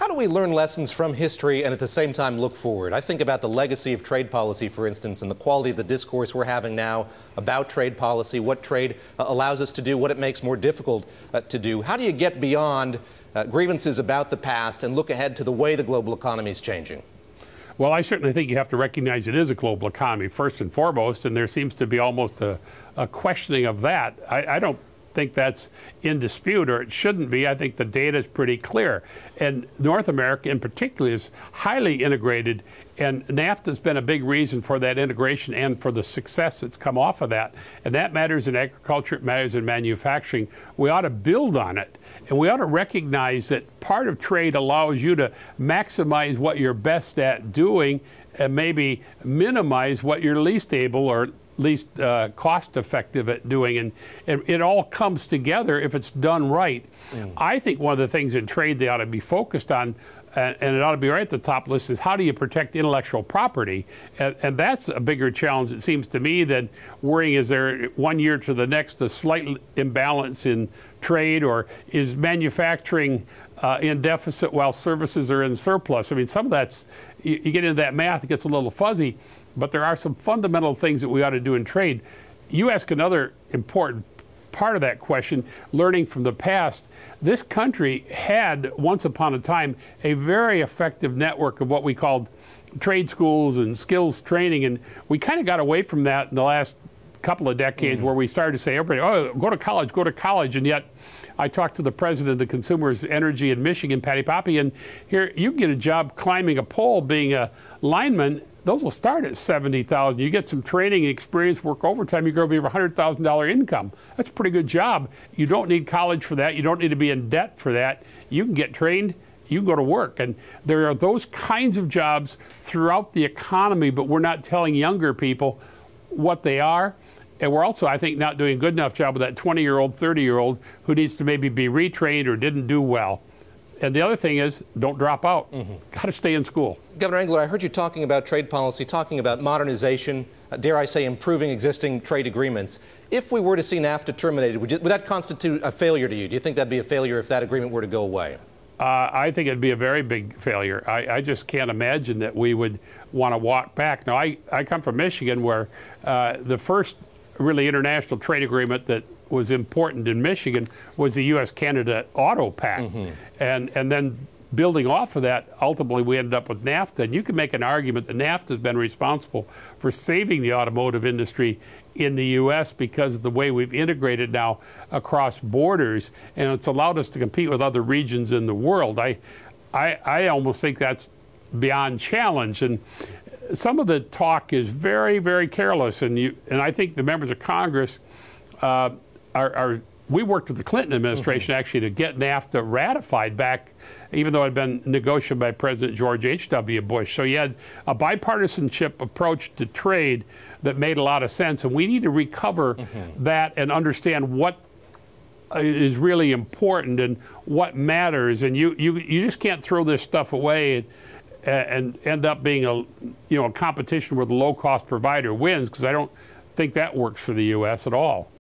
How do we learn lessons from history and at the same time look forward? I think about the legacy of trade policy, for instance, and the quality of the discourse we're having now about trade policy, what trade allows us to do, what it makes more difficult to do. How do you get beyond grievances about the past and look ahead to the way the global economy is changing? Well, I certainly think you have to recognize it is a global economy first and foremost, and there seems to be almost a questioning of that. I don't think that's in dispute, or it shouldn't be. I think the data is pretty clear. And North America in particular is highly integrated, and NAFTA has been a big reason for that integration and for the success that's come off of that. And that matters in agriculture, it matters in manufacturing. We ought to build on it, and we ought to recognize that part of trade allows you to maximize what you're best at doing and maybe minimize what you're least able or least cost-effective at doing, and it all comes together if it's done right. I think one of the things in trade they ought to be focused on, and it ought to be right at the top list, is how do you protect intellectual property? And that's a bigger challenge, it seems to me, than worrying is there 1 year to the next a slight imbalance in trade, or is manufacturing in deficit while services are in surplus. I mean, some of that's, you get into that math, it gets a little fuzzy, but there are some fundamental things that we ought to do in trade. You ask another important part of that question, learning from the past. This country had, once upon a time, a very effective network of what we called trade schools and skills training, and we kind of got away from that in the last couple of decades, where we started to say, everybody, oh, go to college, and yet I talked to the president of Consumers Energy in Michigan, Patty Poppy, and here you can get a job climbing a pole, being a lineman. Those will start at $70,000. You get some training experience, work overtime, you're going to be $100,000 income. That's a pretty good job. You don't need college for that. You don't need to be in debt for that. You can get trained. You can go to work. And there are those kinds of jobs throughout the economy, but we're not telling younger people what they are. And we're also, I think, not doing a good enough job with that 20-year-old, 30-year-old who needs to maybe be retrained or didn't do well. And the other thing is, don't drop out. Got to stay in school. Governor Engler, I heard you talking about trade policy, talking about modernization, dare I say improving existing trade agreements. If we were to see NAFTA terminated, would that constitute a failure to you? Do you think that'd be a failure if that agreement were to go away? I think it'd be a very big failure. I just can't imagine that we would want to walk back. Now, I come from Michigan, where the first really international trade agreement that was important in Michigan was the U.S.-Canada Auto Pact. And then building off of that, ultimately we ended up with NAFTA. And you can make an argument that NAFTA has been responsible for saving the automotive industry in the U.S. because of the way we've integrated now across borders, and it's allowed us to compete with other regions in the world. I almost think that's beyond challenge. And some of the talk is very, very careless, and I think the members of Congress we worked with the Clinton administration actually to get NAFTA ratified back, even though it had been negotiated by President George H.W. Bush. So you had a bipartisanship approach to trade that made a lot of sense, and we need to recover that and understand what is really important and what matters. And you just can't throw this stuff away and end up being a competition where the low-cost provider wins, because I don't think that works for the U.S. at all.